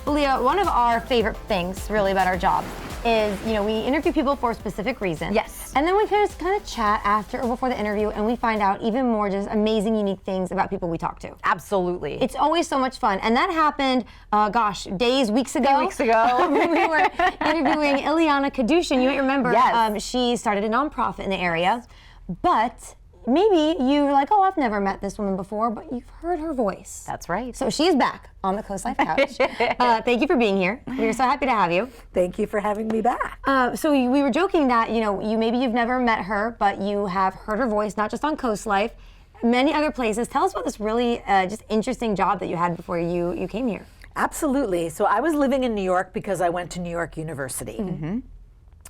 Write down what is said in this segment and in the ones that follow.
Well, Leah, one of our favorite things really about our job is, we interview people for a specific reason. Yes. And then we just kind of chat after or before the interview, and we find out even more just amazing, unique things about people we talk to. Absolutely. It's always so much fun. And that happened, weeks ago. 2 weeks ago. We were interviewing Ilyana Kadushin. You might remember, yes. She started a nonprofit in the area, but maybe you're like, oh, I've never met this woman before, but you've heard her voice. That's right. So she's back on the CoastLife couch. Thank you for being here. We're so happy to have you. Thank you for having me back. So we were joking that, you've never met her, but you have heard her voice, not just on CoastLife, many other places. Tell us about this really just interesting job that you had before you came here. Absolutely. So I was living in New York because I went to New York University. Mm-hmm.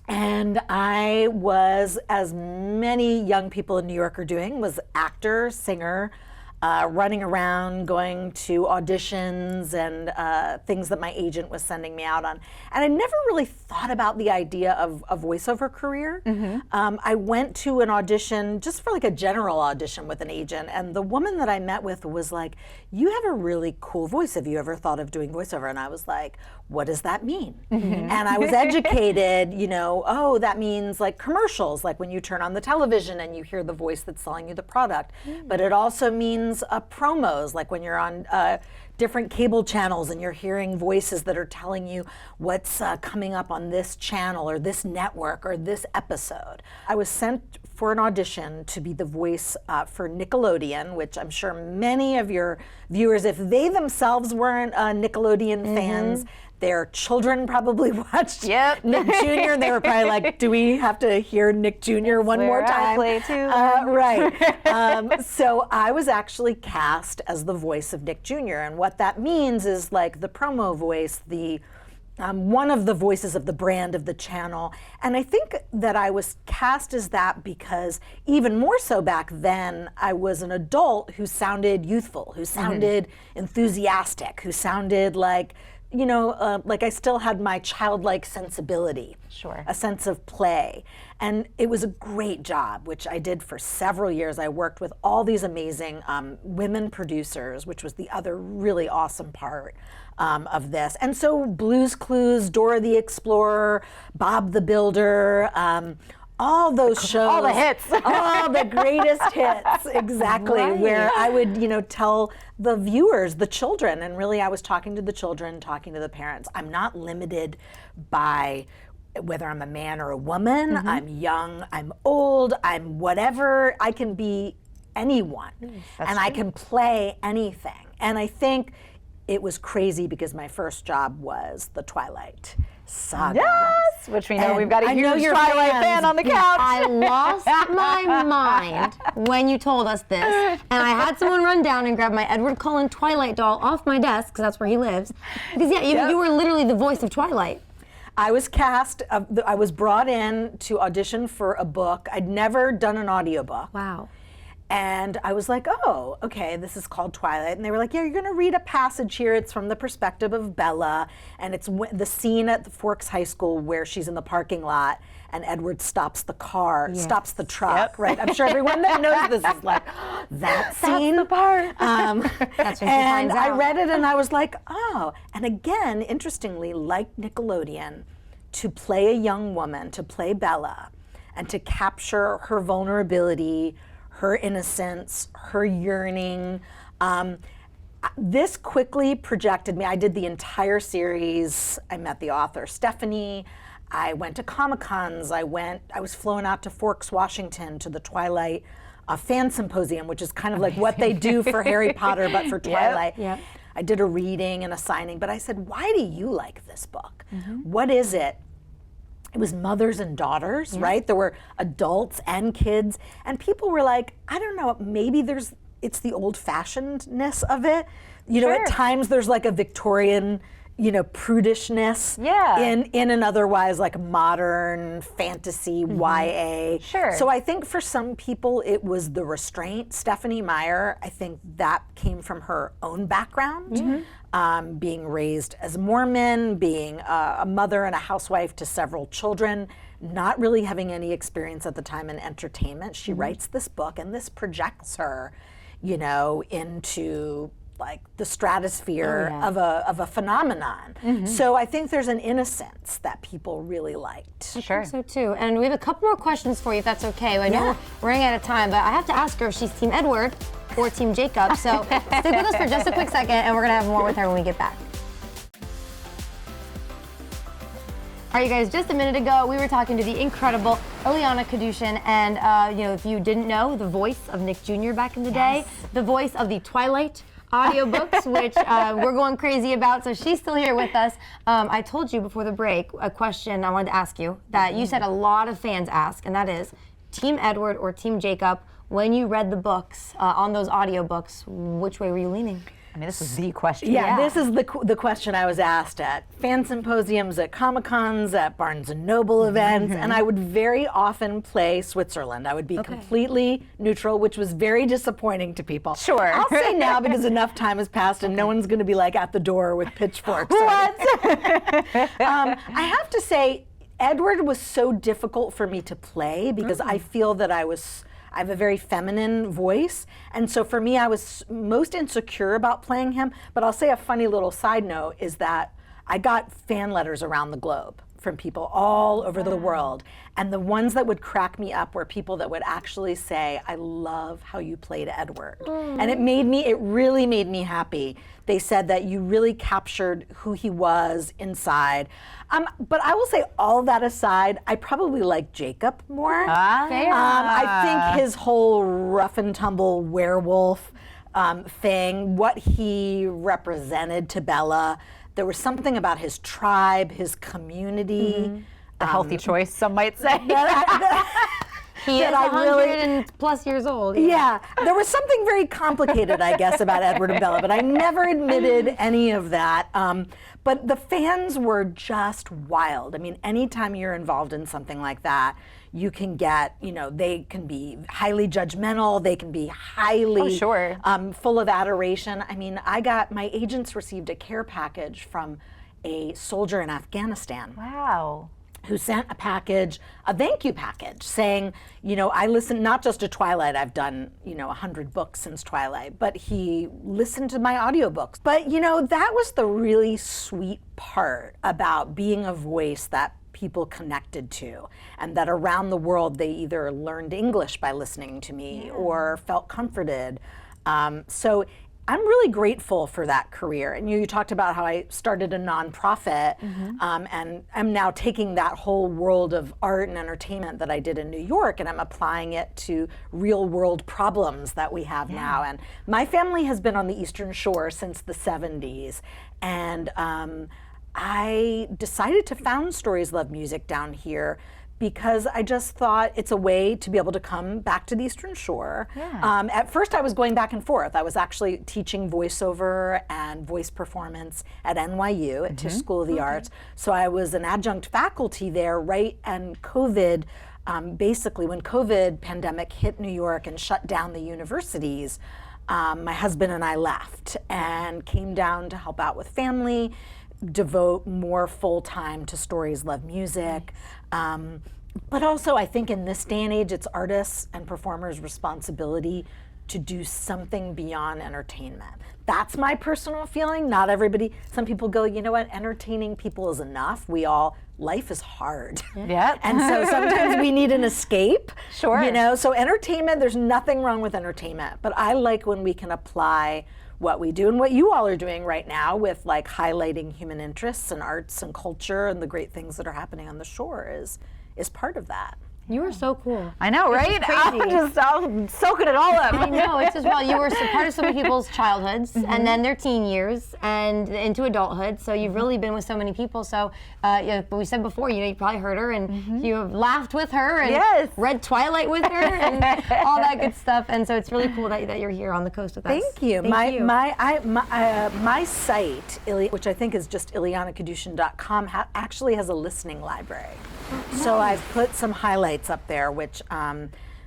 And I was, as many young people in New York are doing, was actor, singer, running around, going to auditions and things that my agent was sending me out on. And I never really thought about the idea of a voiceover career. Mm-hmm. I went to an audition, just for like a general audition with an agent, and the woman that I met with was like, you have a really cool voice. Have you ever thought of doing voiceover? And I was like, what does that mean? Mm-hmm. And I was educated, that means like commercials, like when you turn on the television and you hear the voice that's selling you the product. Mm-hmm. But it also means promos, like when you're on different cable channels and you're hearing voices that are telling you what's coming up on this channel or this network or this episode. I was sent for an audition to be the voice for Nickelodeon, which I'm sure many of your viewers, if they themselves weren't Nickelodeon fans, their children probably watched Nick Jr. They were probably like, do we have to hear Nick Jr. one more time? I play too. Right. So I was actually cast as the voice of Nick Jr. And what that means is like the promo voice, the one of the voices of the brand of the channel. And I think that I was cast as that because even more so back then, I was an adult who sounded youthful, who sounded enthusiastic, who sounded like, like I still had my childlike sensibility, a sense of play. And it was a great job, which I did for several years. I worked with all these amazing women producers, which was the other really awesome part of this. And so Blue's Clues, Dora the Explorer, Bob the Builder, all those shows. All the hits. All the greatest hits, exactly, right. Where I would, tell the viewers, the children, and really I was talking to the children, talking to the parents. I'm not limited by whether I'm a man or a woman, I'm young, I'm old, I'm whatever. I can be anyone, and I can play anything. And I think it was crazy because my first job was the Twilight saga. Yes, which we know we've got a huge Twilight fan on the couch. I lost my mind when you told us this, and I had someone run down and grab my Edward Cullen Twilight doll off my desk, because that's where he lives. Because you were literally the voice of Twilight. I was cast, I was brought in to audition for a book. I'd never done an audiobook. Wow. And I was like, oh, okay, this is called Twilight. And they were like, yeah, you're going to read a passage here. It's from the perspective of Bella. And it's the scene at the Forks High School where she's in the parking lot and Edward stops the car, stops the truck, right? I'm sure everyone that knows this is like, that scene. That's the part. That's when she and finds I out. read it and I was like, oh. And again, interestingly, like Nickelodeon, to play a young woman, to play Bella, and to capture her vulnerability, her innocence, her yearning. This quickly projected me. I did the entire series. I met the author, Stephanie. I went to Comic-Cons. I was flown out to Forks, Washington to the Twilight fan symposium, which is kind of like what they do for Harry Potter, but for Twilight. Yep. I did a reading and a signing, but I said, why do you like this book? What is it? It was mothers and daughters, right? There were adults and kids, and people were like, I don't know, maybe it's the old-fashionedness of it. At times there's like a Victorian, prudishness in an otherwise like modern fantasy YA. Sure. So I think for some people it was the restraint. Stephanie Meyer, I think that came from her own background. Being raised as a Mormon, being a mother and a housewife to several children, not really having any experience at the time in entertainment. She writes this book, and this projects her, into like the stratosphere yeah. of a phenomenon. So I think there's an innocence that people really liked. I think so too. And we have a couple more questions for you, if that's okay. I know we're running out of time, but I have to ask her if she's Team Edward or Team Jacob. So stick with us for just a quick second, and we're gonna have more with her when we get back. All right, you guys, just a minute ago, we were talking to the incredible Ilyana Kadushin, and if you didn't know, the voice of Nick Jr. back in the day, the voice of the Twilight audiobooks, which we're going crazy about, so she's still here with us. I told you before the break a question I wanted to ask you that you said a lot of fans ask, and that is, Team Edward or Team Jacob, when you read the books on those audiobooks, which way were you leaning? I mean, this is the question. Yeah, this is the question I was asked at fan symposiums, at Comic-Cons, at Barnes & Noble events, and I would very often play Switzerland. I would be completely neutral, which was very disappointing to people. Sure. I'll say now because enough time has passed and no one's going to be like at the door with pitchforks. What? I have to say, Edward was so difficult for me to play because I feel that I have a very feminine voice, and so for me, I was most insecure about playing him. But I'll say a funny little side note is that I got fan letters around the globe from people all over the world, and the ones that would crack me up were people that would actually say, "I love how you played Edward," and it really made me happy. They said that you really captured who he was inside. But I will say, all that aside, I probably like Jacob more. I think his whole rough and tumble werewolf thing, what he represented to Bella, there was something about his tribe, his community. A healthy choice, some might say. He is 100+ years old. Yeah, there was something very complicated, I guess, about Edward and Bella, but I never admitted any of that. But the fans were just wild. I mean, anytime you're involved in something like that, you can get, they can be highly judgmental, they can be highly full of adoration. I mean, my agents received a care package from a soldier in Afghanistan. Wow. Who sent a thank you package saying, I listened not just to Twilight, I've done, 100 books since Twilight, but he listened to my audiobooks. But, that was the really sweet part about being a voice that people connected to, and that around the world they either learned English by listening to me or felt comforted. So I'm really grateful for that career. And you talked about how I started a nonprofit, and I'm now taking that whole world of art and entertainment that I did in New York, and I'm applying it to real world problems that we have now. And my family has been on the Eastern Shore since the 70s. And I decided to found Stories Love Music down here because I just thought it's a way to be able to come back to the Eastern Shore. At first I was going back and forth. I was actually teaching voiceover and voice performance at NYU, at Tisch School of the Arts. So I was an adjunct faculty there, and COVID, basically when COVID pandemic hit New York and shut down the universities, my husband and I left and came down to help out with family, devote more full time to Stories Love Music. But also, I think in this day and age, it's artists and performers' responsibility to do something beyond entertainment. That's my personal feeling. Not everybody, some people go, you know what, entertaining people is enough. Life is hard. Yeah. And so sometimes we need an escape. Sure. So entertainment, there's nothing wrong with entertainment, but I like when we can apply what we do and what you all are doing right now with like highlighting human interests and arts and culture and the great things that are happening on the shore is part of that. You were so cool. I know, right? I'm soaking it all up. I know, it's just, you were part of so many people's childhoods and then their teen years and into adulthood. So you've really been with so many people. So but we said before, you probably heard her and you have laughed with her and read Twilight with her and all that good stuff. And so it's really cool that you're here on the coast with us. Thank you. My site, which I think is just ilyanakadushin.com, actually has a listening library. So I've put some highlights up there, which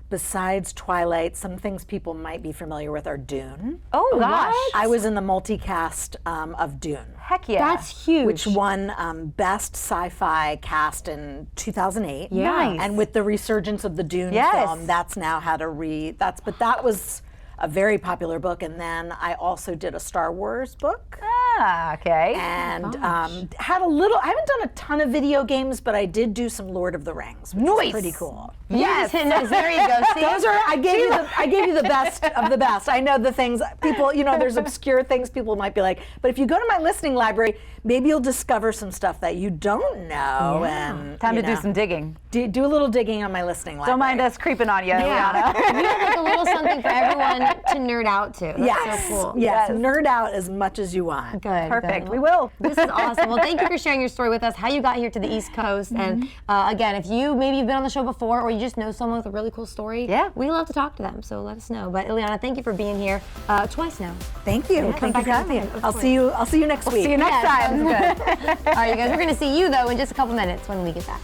besides Twilight, some things people might be familiar with are Dune. Oh gosh. I was in the multicast of Dune. Heck yeah. That's huge. Which won Best Sci-Fi Cast in 2008. Nice. And with the resurgence of the Dune film, that's now had but that was a very popular book. And then I also did a Star Wars book. Ah, okay. And had a little, I haven't done a ton of video games, but I did do some Lord of the Rings, which is pretty cool. Yes, there you go. See? Those are, I gave you the best of the best. I know the things people, there's obscure things people might be like, but if you go to my listening library, maybe you'll discover some stuff that you don't know. Yeah. And Time to do some digging. Do a little digging on my listening library. Don't mind us creeping on you, Iliana. You have like a little something for everyone to nerd out to. That's so cool. Yes, nerd out as much as you want. Good. Perfect. Good. We will. This is awesome. Well, thank you for sharing your story with us, how you got here to the East Coast. And again, if maybe you've been on the show before or you just know someone with a really cool story, we love to talk to them. So let us know. But Iliana, thank you for being here twice now. Thank you. Thank you for having me. I'll see you next week. See you next time. Good. All right, you guys, we're going to see you though in just a couple minutes when we get back.